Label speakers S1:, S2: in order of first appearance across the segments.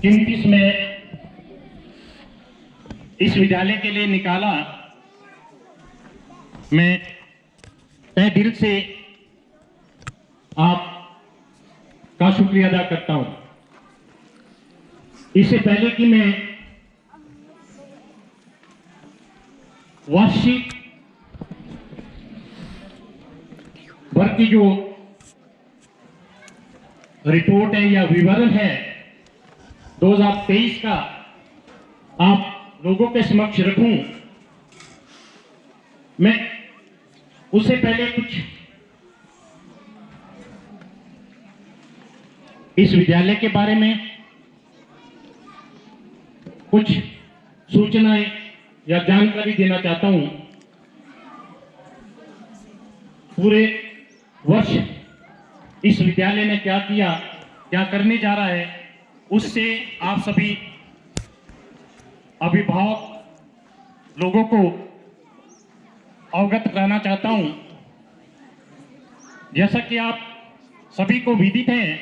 S1: कीमती समय इस विद्यालय के लिए निकाला, मैं तहे दिल से आपका शुक्रिया अदा करता हूं। इससे पहले कि मैं वार्षिक वर्ग की जो रिपोर्ट है या विवरण है 2023 का आप लोगों के समक्ष रखूं, मैं उससे पहले कुछ इस विद्यालय के बारे में कुछ सूचनाएं या जानकारी देना चाहता हूं। पूरे वर्ष इस विद्यालय ने क्या किया, क्या करने जा रहा है, उससे आप सभी अभिभावक लोगों को अवगत कराना चाहता हूं। जैसा कि आप सभी को विदित है,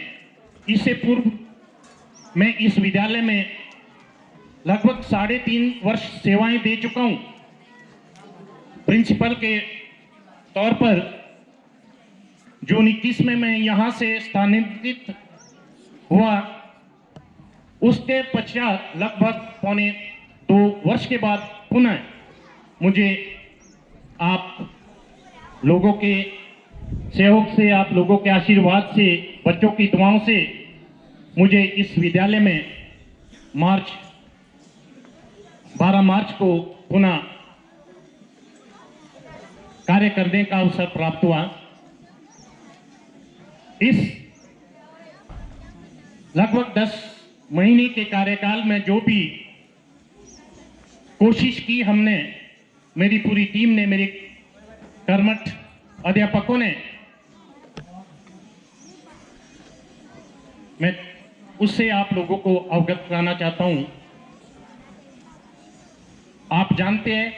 S1: इससे पूर्व मैं इस विद्यालय में लगभग 3.5 वर्ष सेवाएं दे चुका हूं। प्रिंसिपल के तौर पर जून 21 में मैं यहां से स्थानांतरित हुआ। उसके पश्चात लगभग 1.25 वर्ष के बाद पुनः मुझे आप लोगों के सहयोग से, आप लोगों के आशीर्वाद से, बच्चों की दुआओं से मुझे इस विद्यालय में 12 मार्च को पुनः कार्य करने का अवसर प्राप्त हुआ। इस लगभग 10 महीने के कार्यकाल में जो भी कोशिश की हमने, मेरी पूरी टीम ने, मेरे कर्मठ अध्यापकों ने, मैं उससे आप लोगों को अवगत कराना चाहता हूं। आप जानते हैं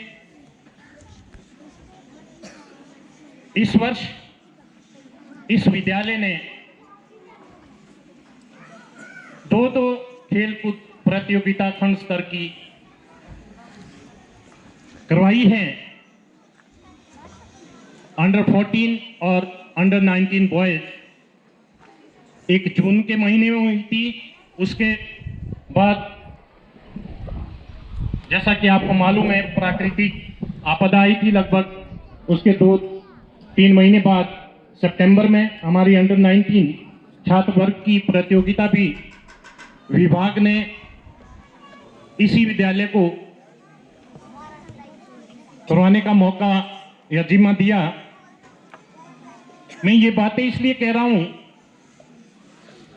S1: इस वर्ष इस विद्यालय ने दो खेलकूद प्रतियोगिता खंड स्तर की करवाई है। अंडर 14 और अंडर 19 बॉयज 1 जून के महीने में हुई थी। उसके बाद जैसा कि आपको मालूम है, प्राकृतिक आपदा आई थी। लगभग उसके 2-3 महीने बाद सितंबर में हमारी अंडर 19 छात्र वर्ग की प्रतियोगिता भी विभाग ने इसी विद्यालय को करवाने का मौका या जिम्मा दिया। मैं ये बातें इसलिए कह रहा हूं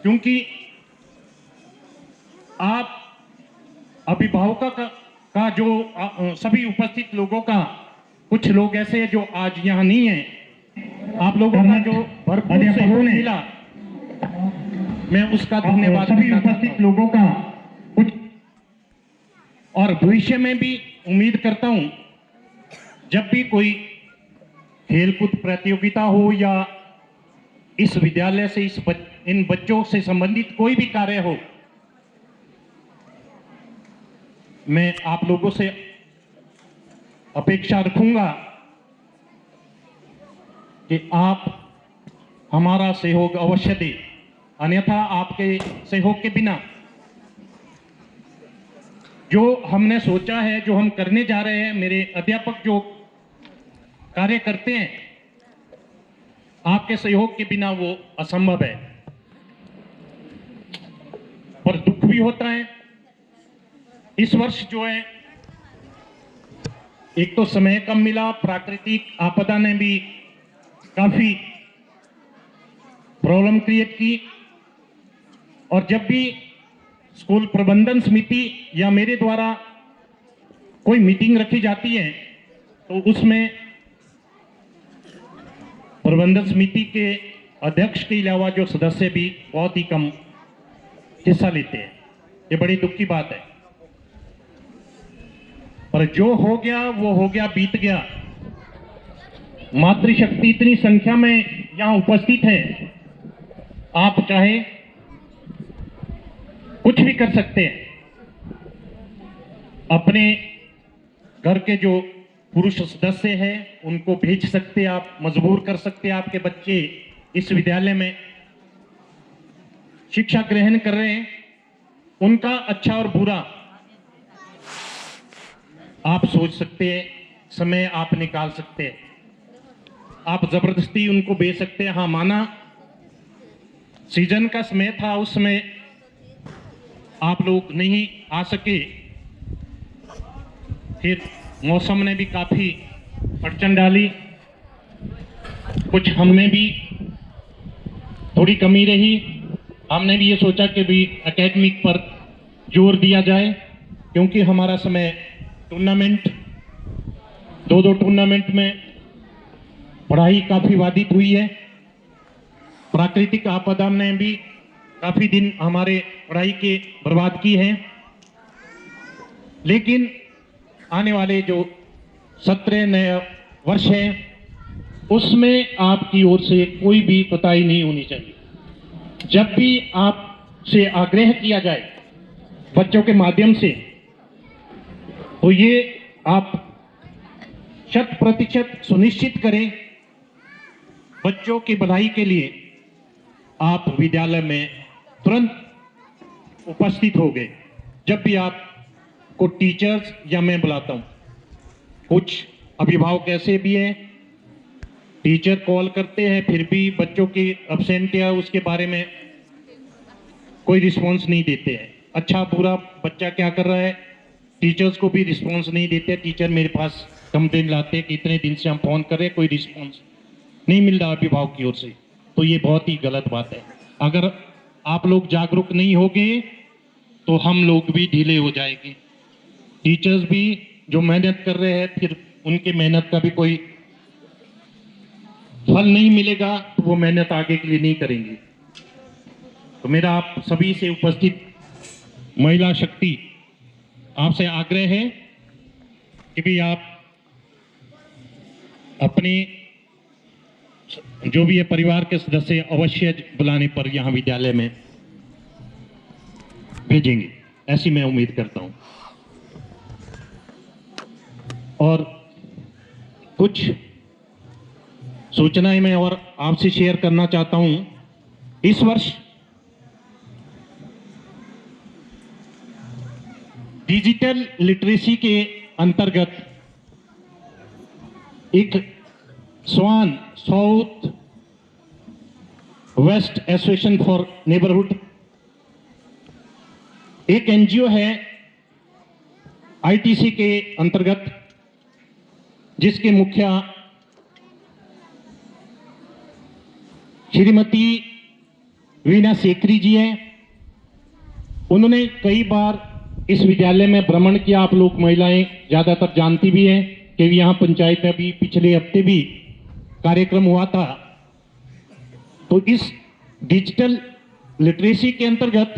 S1: क्योंकि आप अभिभावकों का जो सभी उपस्थित लोगों का, कुछ लोग ऐसे हैं जो आज यहाँ नहीं है, आप लोगों का जो भरपूर सहयोग मिला, मैं उसका धन्यवाद सभी उपस्थित लोगों का कुछ, और भविष्य में भी उम्मीद करता हूं जब भी कोई खेलकूद प्रतियोगिता हो या इस विद्यालय से इन बच्चों से संबंधित कोई भी कार्य हो, मैं आप लोगों से अपेक्षा रखूंगा कि आप हमारा सहयोग अवश्य दें। अन्यथा आपके सहयोग के बिना जो हमने सोचा है, जो हम करने जा रहे हैं, मेरे अध्यापक जो कार्य करते हैं, आपके सहयोग के बिना वो असंभव है। पर दुख भी होता है। इस वर्ष जो है, एक तो समय कम मिला, प्राकृतिक आपदा ने भी काफी प्रॉब्लम क्रिएट की, और जब भी स्कूल प्रबंधन समिति या मेरे द्वारा कोई मीटिंग रखी जाती है तो उसमें प्रबंधन समिति के अध्यक्ष के अलावा जो सदस्य भी बहुत ही कम हिस्सा लेते हैं। ये बड़ी दुख की बात है। पर जो हो गया वो हो गया, बीत गया। मातृशक्ति इतनी संख्या में यहां उपस्थित है। आप चाहे कुछ भी कर सकते हैं। अपने घर के जो पुरुष सदस्य हैं उनको भेज सकते हैं, आप मजबूर कर सकते हैं। आपके बच्चे इस विद्यालय में शिक्षा ग्रहण कर रहे हैं, उनका अच्छा और बुरा आप सोच सकते हैं, समय आप निकाल सकते हैं। आप जबरदस्ती उनको भेज सकते हैं। हाँ, माना सीजन का समय था, उस समय आप लोग नहीं आ सके, फिर मौसम ने भी काफी अड़चन डाली, कुछ हमें भी थोड़ी कमी रही। हमने भी ये सोचा कि भी एकेडमिक पर जोर दिया जाए, क्योंकि हमारा समय टूर्नामेंट, दो टूर्नामेंट में पढ़ाई काफी बाधित हुई है। प्राकृतिक आपदा ने भी काफी दिन हमारे पढ़ाई के बर्बाद की है। लेकिन आने वाले जो सत्र नया वर्ष है उसमें आपकी ओर से कोई भी कोताही नहीं होनी चाहिए। जब भी आपसे आग्रह किया जाए बच्चों के माध्यम से, तो ये आप 100% सुनिश्चित करें बच्चों की भलाई के लिए आप विद्यालय में तुरंत उपस्थित हो गए। जब भी आपको टीचर्स या मैं बुलाता हूं, कुछ अभिभावक ऐसे भी हैं, टीचर कॉल करते हैं फिर भी बच्चों की एब्सेंट या उसके बारे में कोई रिस्पॉन्स नहीं देते हैं। अच्छा बुरा बच्चा क्या कर रहा है, टीचर्स को भी रिस्पॉन्स नहीं देते। टीचर मेरे पास कंप्लेन लाते हैं कि इतने दिन से हम फोन कर रहे हैं, कोई रिस्पॉन्स नहीं मिल रहा अभिभावक की ओर से। तो ये बहुत ही गलत बात है। अगर आप लोग जागरूक नहीं होंगे तो हम लोग भी ढीले हो जाएंगे। टीचर्स भी जो मेहनत कर रहे हैं, फिर उनके मेहनत का भी कोई फल नहीं मिलेगा, तो वो मेहनत आगे के लिए नहीं करेंगे। तो मेरा आप सभी से उपस्थित महिला शक्ति आपसे आग्रह है कि भी आप अपने जो भी है परिवार के सदस्य अवश्य बुलाने पर यहाँ विद्यालय में भेजेंगे, ऐसी मैं उम्मीद करता हूं। और कुछ सूचनाएं मैं और आपसे शेयर करना चाहता हूं। इस वर्ष डिजिटल लिटरेसी के अंतर्गत एक Swan south west association for neighbourhood एक एनजीओ है आईटीसी के अंतर्गत, जिसके मुखिया श्रीमती वीना सेकरी जी हैं। उन्होंने कई बार इस विद्यालय में भ्रमण किया। आप लोग महिलाएं ज्यादातर जानती भी हैं कि यहाँ पंचायत में भी पिछले हफ्ते भी कार्यक्रम हुआ था। तो इस डिजिटल लिटरेसी के अंतर्गत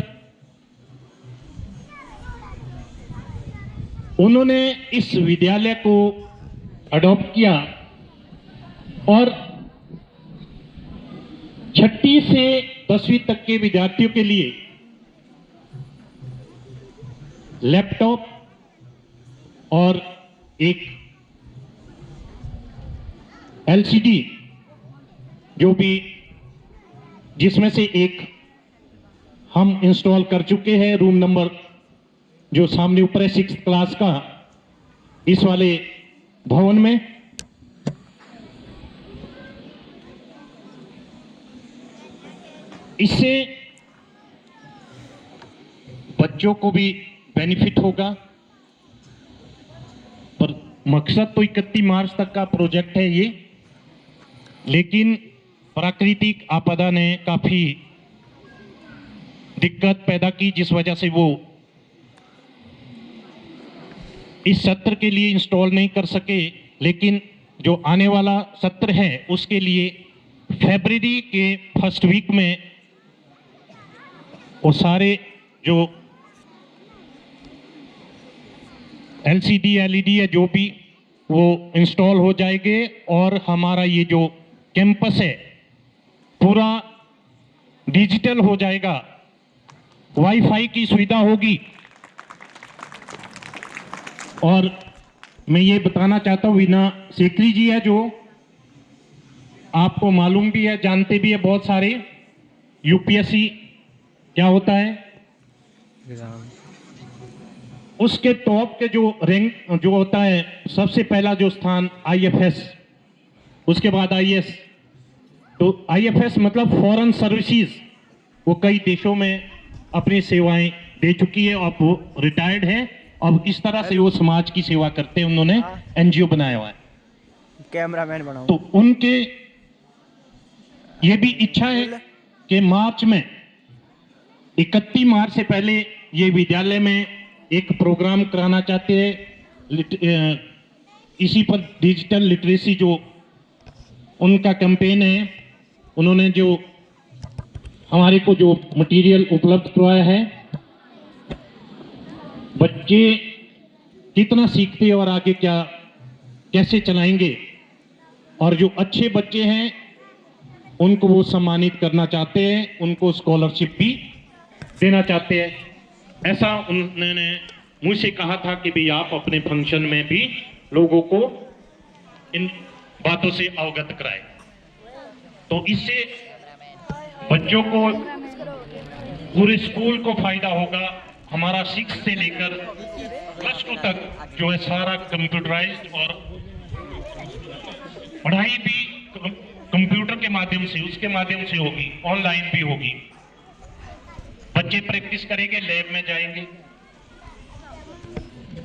S1: उन्होंने इस विद्यालय को अडॉप्ट किया और 6ठी से 10वीं तक के विद्यार्थियों के लिए लैपटॉप और एक एलसीडी, जो भी जिसमें से एक हम इंस्टॉल कर चुके हैं रूम नंबर जो सामने ऊपर है 6th क्लास का, इस वाले भवन में। इससे बच्चों को भी बेनिफिट होगा, पर मकसद तो 31 मार्च तक का प्रोजेक्ट है ये, लेकिन प्राकृतिक आपदा ने काफी दिक्कत पैदा की, जिस वजह से वो इस सत्र के लिए इंस्टॉल नहीं कर सके। लेकिन जो आने वाला सत्र है उसके लिए फरवरी के फर्स्ट वीक में वो सारे जो एलसीडी एलईडी है जो भी वो इंस्टॉल हो जाएंगे और हमारा ये जो कैंपस है पूरा डिजिटल हो जाएगा। वाईफाई की सुविधा होगी। और मैं ये बताना चाहता हूँ, वीना सेकरी जी है जो आपको मालूम भी है, जानते भी है बहुत सारे, यूपीएससी क्या होता है, उसके टॉप के जो रैंक जो होता है, सबसे पहला जो स्थान आईएफएस, उसके बाद आईएएस। तो आईएफएस मतलब फॉरेन सर्विसेज, वो कई देशों में अपनी सेवाएं दे चुकी है, अब वो रिटायर्ड है। अब इस तरह से वो समाज की सेवा करते हैं, उन्होंने एनजीओ बनाया हुआ है,
S2: कैमरामैन बनाओ।
S1: तो उनके ये भी इच्छा है कि मार्च में 31 मार्च से पहले ये विद्यालय में एक प्रोग्राम कराना चाहते हैं, इसी पर डिजिटल लिटरेसी जो उनका कैंपेन है, उन्होंने जो हमारे को जो मटेरियल उपलब्ध करवाया है, बच्चे कितना सीखते हैं और आगे क्या कैसे चलाएंगे, और जो अच्छे बच्चे हैं उनको वो सम्मानित करना चाहते हैं, उनको स्कॉलरशिप भी देना चाहते हैं। ऐसा उन्होंने मुझसे कहा था कि भाई आप अपने फंक्शन में भी लोगों को इन बातों से अवगत कराएं, तो इससे बच्चों को, पूरे स्कूल को फायदा होगा। हमारा 6 से लेकर +2 तक जो है सारा कंप्यूटराइज्ड, और पढ़ाई भी कंप्यूटर के माध्यम से, उसके माध्यम से होगी, ऑनलाइन भी होगी। बच्चे प्रैक्टिस करेंगे, लैब में जाएंगे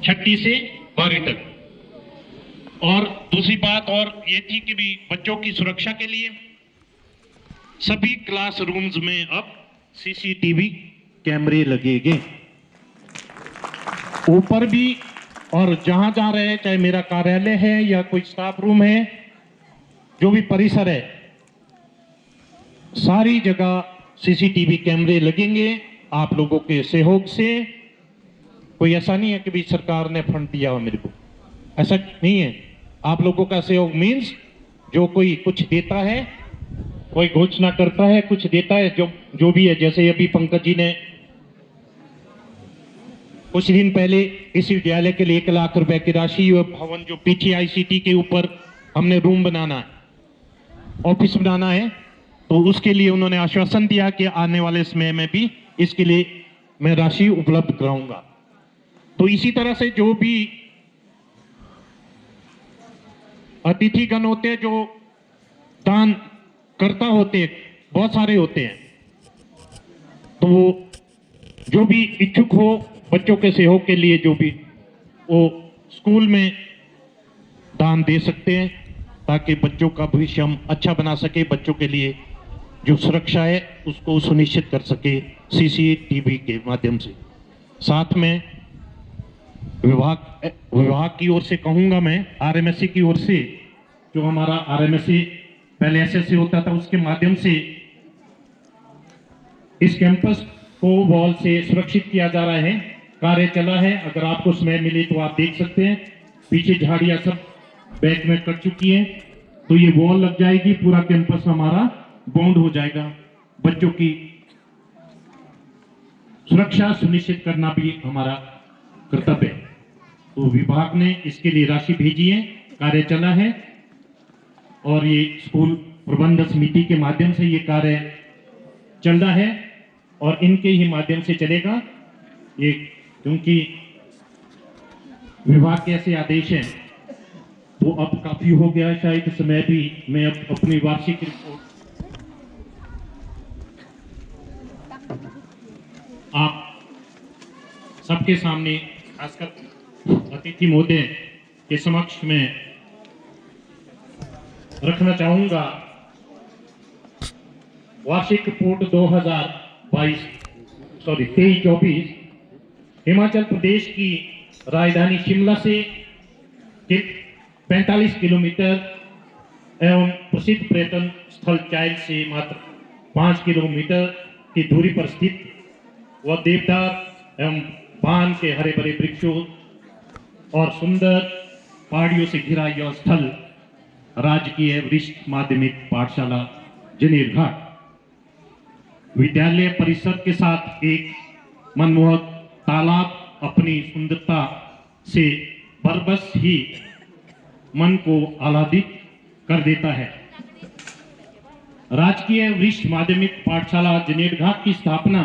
S1: 6ठी से 12वीं तक। और दूसरी बात और ये थी कि भी बच्चों की सुरक्षा के लिए सभी क्लासरूम्स में अब सीसीटीवी कैमरे लगेंगे, ऊपर भी और जहां जहां रहे, चाहे मेरा कार्यालय है या कोई स्टाफ रूम है, जो भी परिसर है, सारी जगह सीसीटीवी कैमरे लगेंगे आप लोगों के सहयोग से। कोई ऐसा नहीं है कि भी सरकार ने फंड दिया हो मेरे को, ऐसा नहीं है। आप लोगों का सहयोग मीन्स जो कोई कुछ देता है, कोई घोषणा करता है, कुछ देता है, जो भी है। जैसे अभी पंकज जी ने कुछ दिन पहले इस विद्यालय के लिए 1 लाख रुपए की राशि, भवन जो पीटीआईसीटी के ऊपर हमने रूम बनाना है, ऑफिस बनाना है, तो उसके लिए उन्होंने आश्वासन दिया कि आने वाले समय में भी इसके लिए मैं राशि उपलब्ध कराऊंगा। तो इसी तरह से जो भी अतिथिगण होते हैं, जो दान करता होते हैं, बहुत सारे होते हैं, तो वो जो भी इच्छुक हो बच्चों के सहयोग के लिए, जो भी वो स्कूल में दान दे सकते हैं, ताकि बच्चों का भविष्य हम अच्छा बना सके, बच्चों के लिए जो सुरक्षा है उसको सुनिश्चित कर सके सीसीटीवी के माध्यम से। साथ में विभाग की ओर से कहूंगा मैं, आरएमएससी की ओर से, जो हमारा आरएमएससी पहले एसएससी होता था, उसके माध्यम से इस कैंपस को वॉल से सुरक्षित किया जा रहा है, कार्य चला है। अगर आपको समय मिले तो आप देख सकते हैं, पीछे झाड़ियां सब बैक में कट चुकी हैं, तो ये वॉल लग जाएगी, पूरा कैंपस हमारा बाउंड हो जाएगा। बच्चों की सुरक्षा सुनिश्चित करना भी हमारा कर्तव्य है। तो विभाग ने इसके लिए राशि भेजी है, कार्य चला है, और ये स्कूल प्रबंधन समिति के माध्यम से ये कार्य चल रहा है, और इनके ही माध्यम से चलेगा ये, क्योंकि विभाग के ऐसे आदेश हैं। तो अब काफी हो गया है शायद समय भी, मैं अब अपनी वार्षिक रिपोर्ट आप सबके सामने, खासकर अतिथि महोदय के समक्ष में रखना चाहूंगा। वार्षिक रिपोर्ट 23-24 हिमाचल प्रदेश की राजधानी शिमला से 45 किलोमीटर एवं प्रसिद्ध पर्यटन स्थल चाइल से मात्र 5 किलोमीटर की दूरी पर स्थित व देवदार एवं पान के हरे भरे वृक्षों और सुंदर पहाड़ियों से घिरा यह स्थल राजकीय वरिष्ठ माध्यमिक पाठशाला जनेर घाट विद्यालय परिसर के साथ एक मनमोहक तालाब अपनी सुंदरता से बरबस ही मन को आह्लादित कर देता है। राजकीय वरिष्ठ माध्यमिक पाठशाला जनेरघाट की स्थापना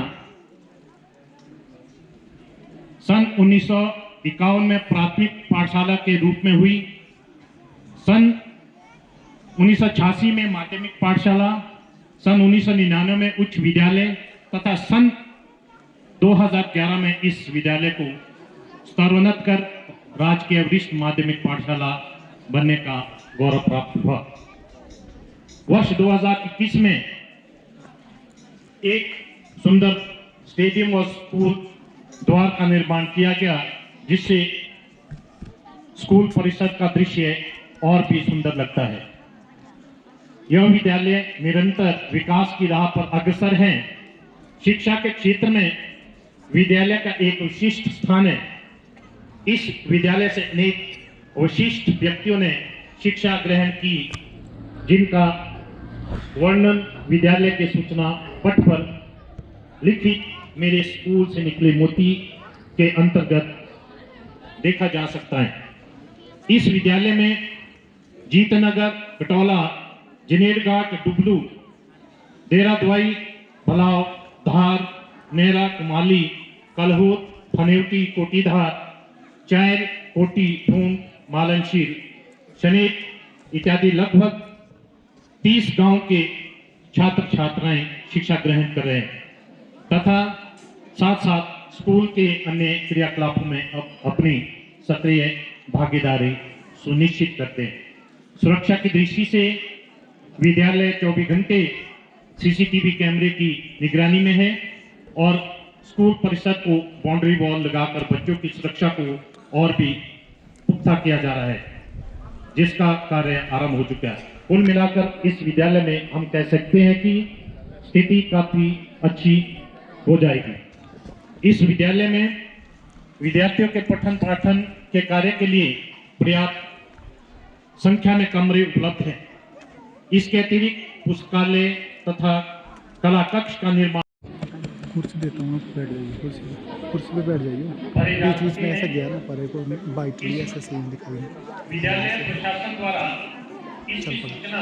S1: सन 1951 में प्राथमिक पाठशाला के रूप में हुई। सन 1986 में माध्यमिक पाठशाला, सन 1999 में उच्च विद्यालय तथा सन 2011 में इस विद्यालय को स्तरोन्नत कर राजकीय वरिष्ठ माध्यमिक पाठशाला बनने का गौरव प्राप्त हुआ। वर्ष 2021 में एक सुंदर स्टेडियम और स्कूल द्वार का निर्माण किया गया, जिससे स्कूल परिसर का दृश्य और भी सुंदर लगता है। यह विद्यालय निरंतर विकास की राह पर अग्रसर है। शिक्षा के क्षेत्र में विद्यालय का एक विशिष्ट स्थान है। इस विद्यालय से अनेक विशिष्ट व्यक्तियों ने शिक्षा ग्रहण की, जिनका वर्णन विद्यालय के सूचना पट पर लिखित मेरे स्कूल से निकले मोती के अंतर्गत देखा जा सकता है। इस विद्यालय में जीतनगर, कटौला, जनेरघाट, डुबलू, देहरादवाई, भलाव, धार, नेरा, कुमाली, कलहोत, फनेवटी, कोटीधार, चैर, कोटी, ठून, मालनशील, शनेत इत्यादि लगभग 30 गांव के छात्र छात्राएं शिक्षा ग्रहण कर रहे हैं तथा साथ साथ स्कूल के अन्य क्रियाकलापों में अपनी सक्रिय भागीदारी सुनिश्चित करते हैं। सुरक्षा की दृष्टि से विद्यालय 24 घंटे सीसीटीवी कैमरे की निगरानी में है और स्कूल परिसर को बाउंड्री वॉल लगाकर बच्चों की सुरक्षा को और भी पुख्ता किया जा रहा है, जिसका कार्य आरंभ हो चुका है। कुल मिलाकर इस विद्यालय में हम कह सकते हैं कि स्थिति काफी अच्छी हो जाएगी। इस विद्यालय में विद्यार्थियों के पठन पाठन के कार्य के लिए पर्याप्त संख्या में कमरे उपलब्ध हैं। इसके अतिरिक्त पुस्तकालय तथा कला कक्ष का निर्माण।
S3: कुर्सी देता हूँ, बैठ जाइए कुर्सी पे बैठ जाइए। बीच बीच में ऐसा गया ना, परे को बाइक लिए ऐसा सीन दिखाई।
S1: विद्यालय प्रशासन द्वारा इसकी सूचना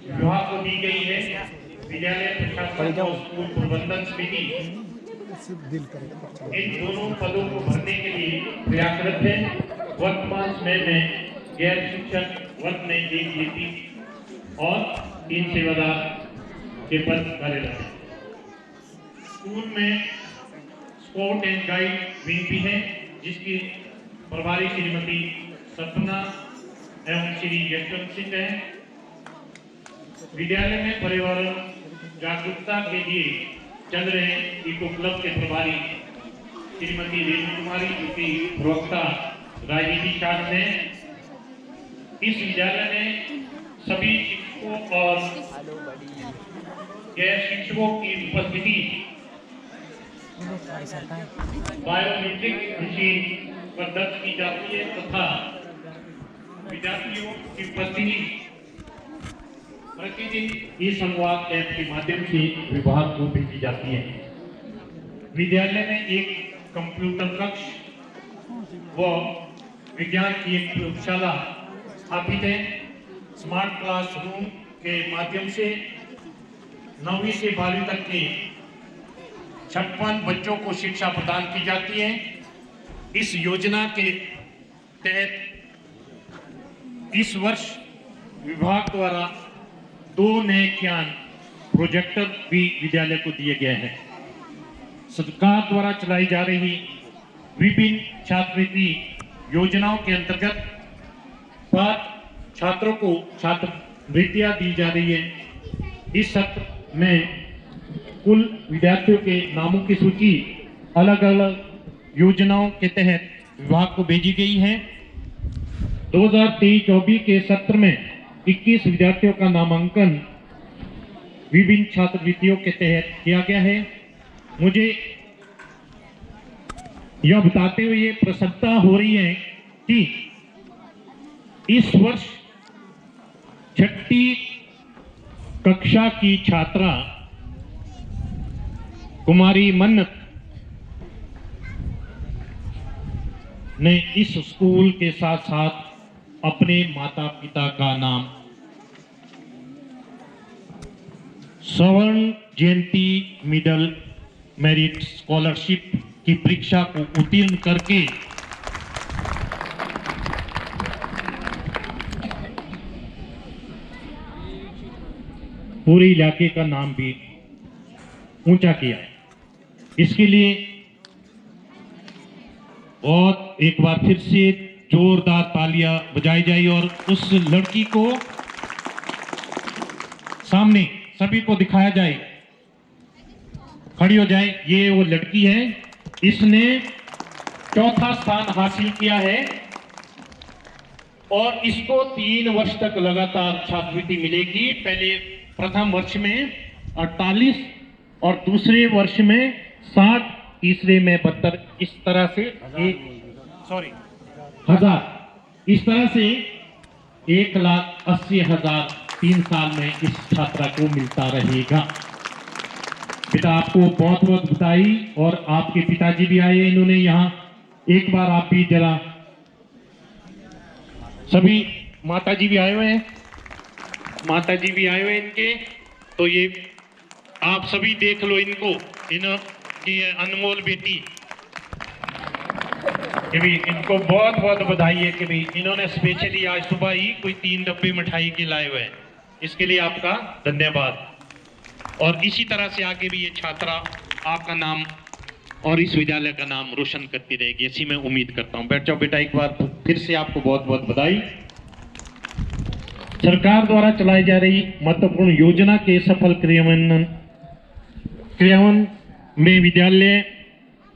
S1: विभाग को दी गई है। विद्यालय प्रशासन और स्कूल प्रबंधन समिति
S3: दिल करेगा
S1: इन दोनों पदों को भरने के लिए प्रयासरत है। वर्तमान समय में गैर शिक्षक वर्ग में एक लिपि और 3 सेवादार के पद कार्यरत है। स्कूल में स्काउट एंड गाइड विंग भी है, जिसकी प्रभारी श्रीमती सपना एवं श्री यशवंत सिंह है। विद्यालय में पर्यावरण जागरूकता के लिए चल रहे इको क्लब के प्रभारी श्रीमती रेणु कुमारी, जो कि प्रवक्ता राजनीति शास्त्र है। इस विद्यालय में सभी शिक्षकों और गैर शिक्षकों की उपस्थिति बायोमेट्रिक मशीन पर दर्ज की जाती है तथा विद्यार्थियों की उपस्थिति प्रतिदिन ई संवाद ऐप के माध्यम से विभाग को भेजी जाती है। विद्यालय में एक कंप्यूटर कक्ष व विज्ञान की एक प्रयोगशाला स्थापित है। स्मार्ट क्लासरूम के माध्यम से 9वीं से 12वीं तक के 56 बच्चों को शिक्षा प्रदान की जाती है। इस योजना के तहत इस वर्ष विभाग द्वारा 2 नए ज्ञान प्रोजेक्टर भी विद्यालय को दिए गए हैं। सरकार द्वारा चलाई जा रही विभिन्न छात्रवृत्ति योजनाओं के अंतर्गत पात्र छात्रों को छात्रवृत्तियां दी जा रही है। इस सत्र में कुल विद्यार्थियों के नामों की सूची अलग अलग योजनाओं के तहत विभाग को भेजी गई है। 2023-24 के सत्र में 21 विद्यार्थियों का नामांकन विभिन्न छात्रवृत्तियों के तहत किया गया है। मुझे यह बताते हुए प्रसन्नता हो रही है कि इस वर्ष 6ठी कक्षा की छात्रा कुमारी मन्नत ने इस स्कूल के साथ साथ अपने माता पिता का नाम स्वर्ण जयंती मिडल मेरिट स्कॉलरशिप की परीक्षा को उत्तीर्ण करके पूरे इलाके का नाम भी ऊंचा किया है। इसके लिए बहुत एक बार फिर से जोरदार तालियां बजाई जाए और उस लड़की को सामने सभी को दिखाया जाए। खड़ी हो जाए। ये वो लड़की है, इसने चौथा स्थान हासिल किया है और इसको 3 वर्ष तक लगातार छात्रवृत्ति मिलेगी। पहले प्रथम वर्ष में 48 और दूसरे वर्ष में 60, तीसरे में 72, इस तरह से 1000, इस तरह से 1,80,000 3 साल में इस छात्रा को मिलता रहेगा। बेटा आपको बहुत बहुत बधाई। और आपके पिताजी भी आए इन्होंने यहाँ, एक बार आप भी जरा, सभी माताजी भी आए हुए हैं, माताजी भी आए हुए हैं इनके, तो ये आप सभी देख लो इनको, इनकी अनमोल बेटी, कि भी इनको बहुत बहुत बधाई है कि भी इन्होंने स्पेशली आज सुबह ही कोई 3 डब्बे मिठाई के लाए हुए हैं। इसके लिए आपका धन्यवाद। और इसी तरह से आगे भी ये छात्रा आपका नाम और इस विद्यालय का नाम रोशन करती रहेगी, ऐसी मैं उम्मीद करता हूं। बैठ जाओ बेटा, एक बार फिर से आपको बहुत बहुत बधाई। सरकार द्वारा चलाई जा रही महत्वपूर्ण योजना के सफल क्रियान्वयन में विद्यालय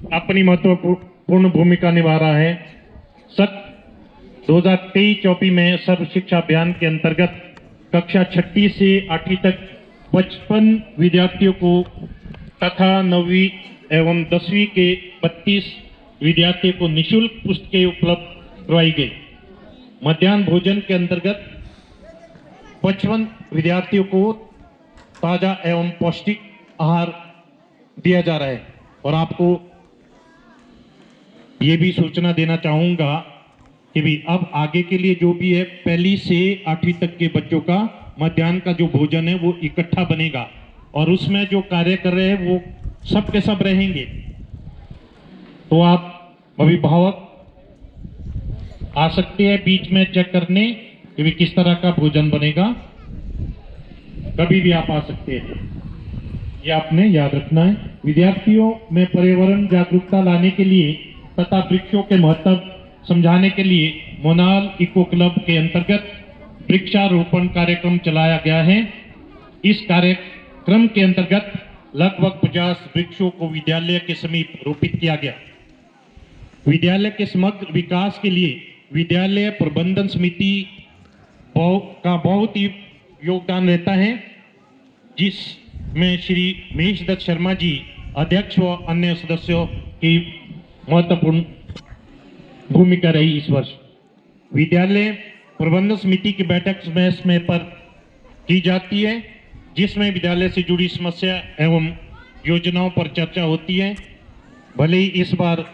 S1: अपनी महत्वपूर्ण भूमिका निभा रहा है। 2023-24 में सर्व शिक्षा अभियान के अंतर्गत कक्षा 6 से 8वीं तक 55 विद्यार्थियों को तथा 9वीं एवं 10वीं के 32 विद्यार्थियों को निःशुल्क पुस्तकें उपलब्ध करवाई गई। मध्याह्न भोजन के अंतर्गत 55 विद्यार्थियों को ताजा एवं पौष्टिक आहार दिया जा रहा है। और आपको ये भी सूचना देना चाहूंगा कि भी अब आगे के लिए जो भी है, 1ली से 8वीं तक के बच्चों का मध्याह्न का जो भोजन है वो इकट्ठा बनेगा और उसमें जो कार्य कर रहे हैं वो सब के सब रहेंगे। तो आप अभिभावक आ सकते हैं बीच में चेक करने कि भी किस तरह का भोजन बनेगा, कभी भी आप आ सकते हैं, ये आपने याद रखना है। विद्यार्थियों में पर्यावरण जागरूकता लाने के लिए तथा वृक्षों के महत्व समझाने के लिए मोनाल इको क्लब के अंतर्गत वृक्षारोपण कार्यक्रम चलाया गया है। इस कार्यक्रम के अंतर्गत लगभग 50 वृक्षों को विद्यालय के समीप रोपित किया गया। विद्यालय के समग्र विकास के लिए विद्यालय प्रबंधन समिति का बहुत ही योगदान रहता है, जिसमें श्री महेश दत्त शर्मा जी अध्यक्ष व अन्य सदस्यों की महत्वपूर्ण भूमिका रही। इस वर्ष विद्यालय प्रबंधन समिति की बैठक समय पर की जाती है, जिसमें विद्यालय से जुड़ी समस्या एवं योजनाओं पर चर्चा होती है। भले ही इस बार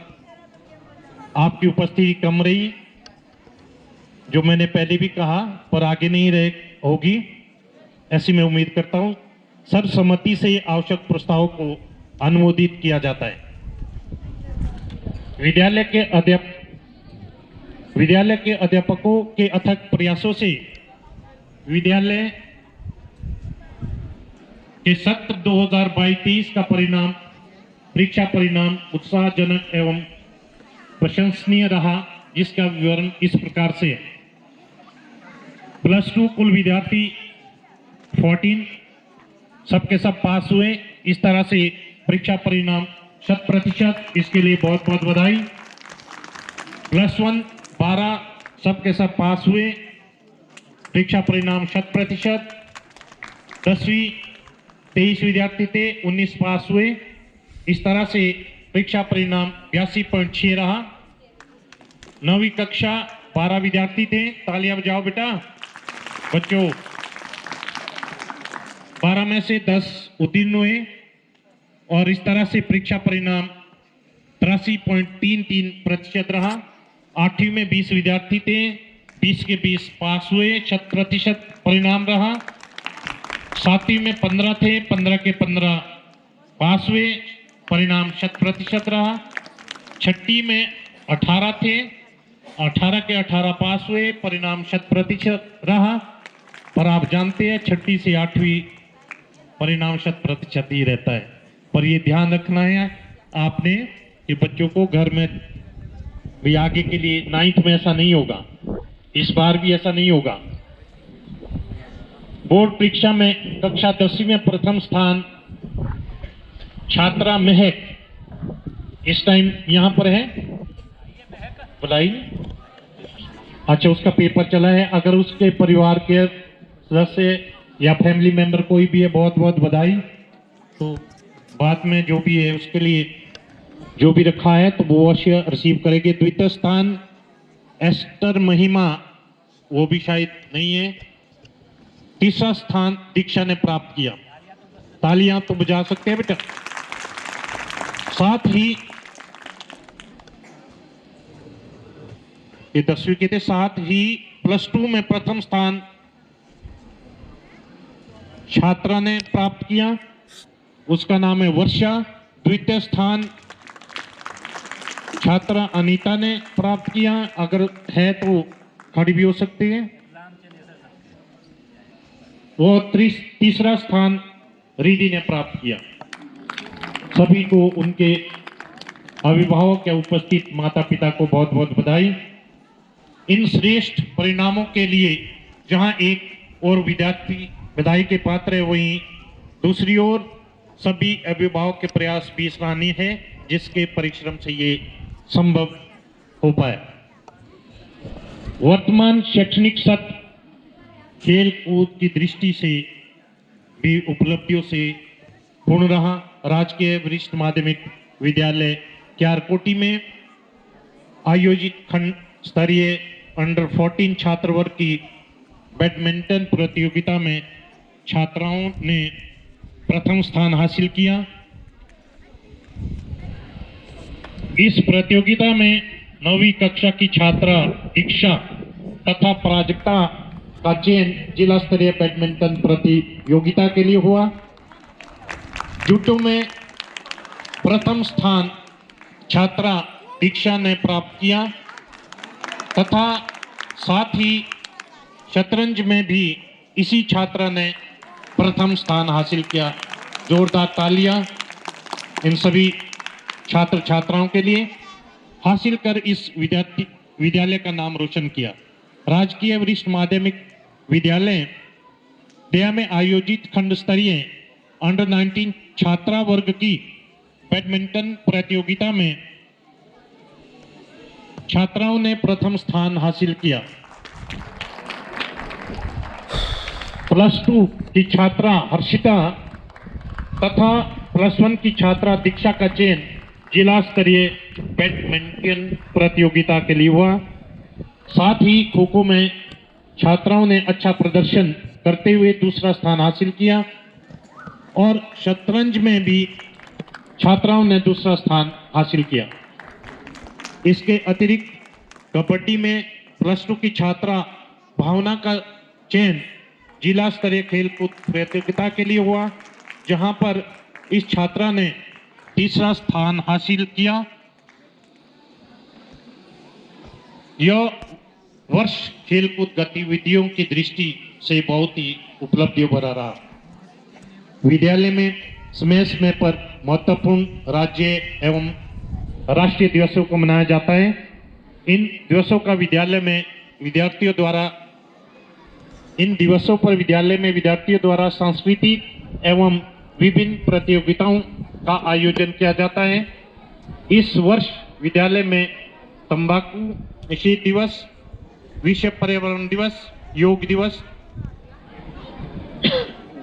S1: आपकी उपस्थिति कम रही, जो मैंने पहले भी कहा, पर आगे नहीं रह होगी ऐसी मैं उम्मीद करता हूं। सर्वसम्मति से आवश्यक प्रस्तावों को अनुमोदित किया जाता है। विद्यालय के अध्यापकों के अथक प्रयासों से विद्यालय के सत्र 2022-23 का परीक्षा परिणाम उत्साहजनक एवं प्रशंसनीय रहा, जिसका विवरण इस प्रकार से है। +2 कुल विद्यार्थी 14 सबके सब पास हुए। इस तरह से परीक्षा परिणाम 100%, इसके लिए बहुत बहुत बधाई। +1 12 सबके सब पास हुए, परीक्षा परिणाम 100%। 10वीं 23 विद्यार्थी थे, 19 पास हुए। इस तरह से परीक्षा परिणाम 82.6 रहा। 9वीं कक्षा 12 विद्यार्थी थे, तालियां बजाओ बेटा बच्चों। 12 में से 10 उत्तीर्ण हुए और इस तरह से परीक्षा परिणाम 83.33% रहा। 8वीं में 20 विद्यार्थी थे, 20 के 20 पास हुए, 100% परिणाम रहा। 7वीं में 15 थे, 15 के 15 पास हुए, परिणाम 100% रहा। 6ठी में 18 थे, 18 के 18 पास हुए, परिणाम 100% रहा। पर आप जानते हैं 6ठी से 8वीं परिणाम 100% ही रहता है। पर ये ध्यान रखना है आपने कि बच्चों को घर में भी आगे के लिए 9th में ऐसा नहीं होगा, इस बार भी ऐसा नहीं होगा। बोर्ड परीक्षा में कक्षा 10वीं में प्रथम स्थान छात्रा महक, इस टाइम यहां पर है, बुलाई। अच्छा, उसका पेपर चला है। अगर उसके परिवार के सदस्य या फैमिली मेंबर कोई भी है, बहुत बहुत बधाई। तो बाद में जो भी है उसके लिए जो भी रखा है तो वो अवश्य रिसीव करेंगे। द्वितीय स्थान एस्टर महिमा, वो भी शायद नहीं है। तीसरा स्थान दीक्षा ने प्राप्त किया। तालियां तो बजा सकते हैं बेटा। साथ ही ये 10वीं के थे। साथ ही +2 में प्रथम स्थान छात्रा ने प्राप्त किया, उसका नाम है वर्षा। द्वितीय स्थान छात्रा अनीता ने प्राप्त किया। अगर है तो खड़ी भी हो सकती है। वो तीसरा स्थान रिधि ने प्राप्त किया। सभी को उनके अभिभावक या उपस्थित माता पिता को बहुत बहुत बधाई। इन श्रेष्ठ परिणामों के लिए जहां एक और विद्यार्थी बधाई के पात्र है, वहीं दूसरी ओर सभी अभिभावक के प्रयास भी सराहनीय है, जिसके परिश्रम से ये संभव हो पाया। वर्तमान शैक्षणिक सत्र खेल कूद की दृष्टि से भी उपलब्धियों से पूर्ण रहा। राजकीय वरिष्ठ माध्यमिक विद्यालय क्यारकोटी में आयोजित खंड स्तरीय अंडर 14 छात्र वर्ग की बैडमिंटन प्रतियोगिता में छात्राओं ने प्रथम स्थान हासिल किया। इस प्रतियोगिता में 9वीं कक्षा की छात्रा दीक्षा तथा प्राजक्ता का चयन जिला स्तरीय बैडमिंटन प्रतियोगिता के लिए हुआ। जूडो में प्रथम स्थान छात्रा दीक्षा ने प्राप्त किया तथा साथ ही शतरंज में भी इसी छात्रा ने प्रथम स्थान हासिल किया। जोरदार तालियां इन सभी छात्र छात्राओं के लिए। हासिल कर इस विद्यालय का नाम रोशन किया। राजकीय वरिष्ठ माध्यमिक विद्यालय दया में आयोजित खंड स्तरीय अंडर 19 छात्रा वर्ग की बैडमिंटन प्रतियोगिता में छात्राओं ने प्रथम स्थान हासिल किया। +2 की छात्रा हर्षिता तथा +1 की छात्रा दीक्षा का चयन जिला स्तरीय बैडमिंटन प्रतियोगिता के लिए हुआ। साथ ही खो खो में छात्राओं ने अच्छा प्रदर्शन करते हुए दूसरा स्थान हासिल किया और शतरंज में भी छात्राओं ने दूसरा स्थान हासिल किया। इसके अतिरिक्त कबड्डी में +2 की छात्रा भावना का चयन जिला स्तरीय खेलकूद प्रतियोगिता के लिए हुआ, जहां पर इस छात्रा ने तीसरा स्थान हासिल किया। यह वर्ष खेलकूद गतिविधियों की दृष्टि से बहुत ही उपलब्धियों भरा रहा। विद्यालय में समय समय पर महत्वपूर्ण राज्य एवं राष्ट्रीय दिवसों को मनाया जाता है। इन दिवसों का विद्यालय में विद्यार्थियों द्वारा सांस्कृतिक एवं विभिन्न प्रतियोगिताओं का आयोजन किया जाता है। इस वर्ष विद्यालय में तंबाकू निषेध दिवस, विश्व पर्यावरण दिवस, योग दिवस,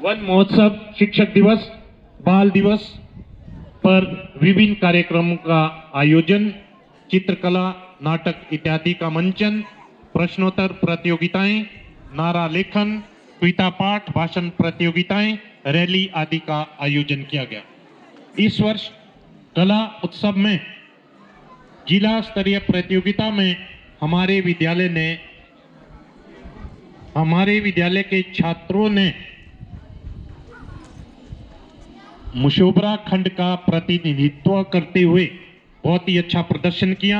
S1: वन महोत्सव, शिक्षक दिवस, बाल दिवस पर विभिन्न कार्यक्रमों का आयोजन, चित्रकला, नाटक इत्यादि का मंचन, प्रश्नोत्तर प्रतियोगिताएं, नारा लेखन, कविता पाठ, भाषण प्रतियोगिताएं, रैली आदि का आयोजन किया गया। इस वर्ष कला उत्सव में जिला स्तरीय प्रतियोगिता में हमारे विद्यालय के छात्रों ने मुशोबरा खंड का प्रतिनिधित्व करते हुए बहुत ही अच्छा प्रदर्शन किया,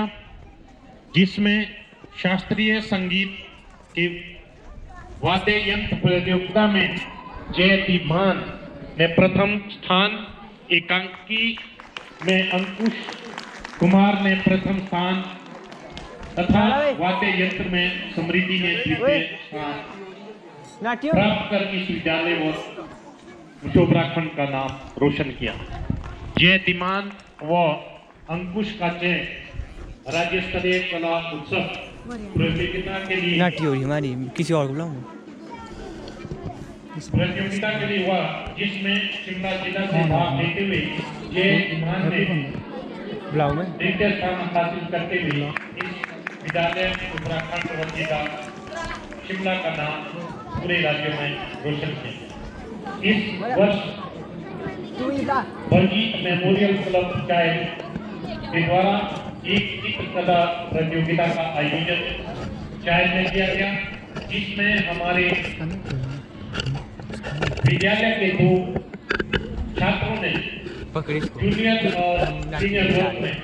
S1: जिसमें शास्त्रीय संगीत के वाद्य यंत्र प्रतियोगिता में जयति मान ने प्रथम स्थान, एकांकी में अंकुश कुमार ने प्रथम स्थान तथा वाद्य यंत्र में समृद्धि ने द्वितीय स्थान प्राप्त कर इस विद्यालय व मुशोबरा खंड का नाम रोशन किया। जयतिमान व अंकुश का चयन राज्य स्तरीय कला उत्सव प्रतियोगिता के लिए
S2: नाटी हो रही हमारी, किसी और को बुलाऊं?
S1: प्रतियोगिता के लिए हुआ, जिसमें शिमला जिला से भाग लेते हुए जयतिमान ने
S2: बुलाऊं मैं?
S1: द्वितीय स्थान हासिल करते हुए इस विद्यालय उत्तराखंड व जिला शिमला का नाम पूरे राज्य में रोशन किया। इस वर्ष बरगीत मेमोरियल क्लब चाइल्ड के द्वारा एक चित्रकला प्रतियोगिता का आयोजन चाइल्ड में किया गया, जिसमें हमारे विद्यालय के 2 छात्रों ने जूनियर और सीनियर वर्ग में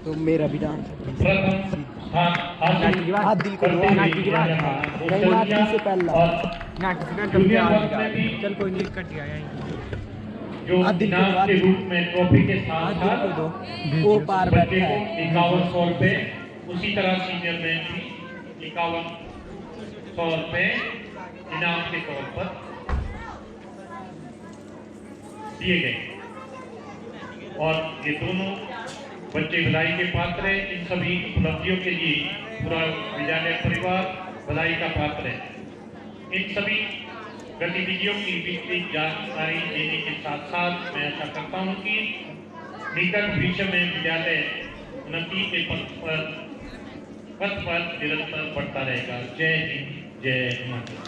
S2: तो मेरा भी डांस
S1: प्रथम स्थान हासिल
S2: दिल को
S1: करते हुए
S2: नाटी की बात
S1: रोशन
S2: से
S1: किया
S2: पहला
S1: और
S2: नाटी से
S1: जूनियर वर्ग में भी
S2: चल कोई नहीं कट गया
S1: जो इनाम के रूप में ट्रॉफी के साथ साथ
S2: वो पार
S1: बच्चे
S2: बैठा
S1: को
S2: है
S1: 5100 रुपए, उसी तरह सीनियर में भी 5100 रुपए इनाम के तौर पर दिए गए। और ये दोनों बच्चे बधाई के पात्र हैं। इन सभी उपलब्धियों के लिए पूरा विद्यालय परिवार बधाई का पात्र है। इन सभी गतिविधियों की विस्तृत जानकारी देने के साथ साथ मैं आशा करता हूं कि निकट भविष्य में विद्यालय उन्नति के पथ पर निरंतर बढ़ता रहेगा। जय हिंद, जय हिमाचल।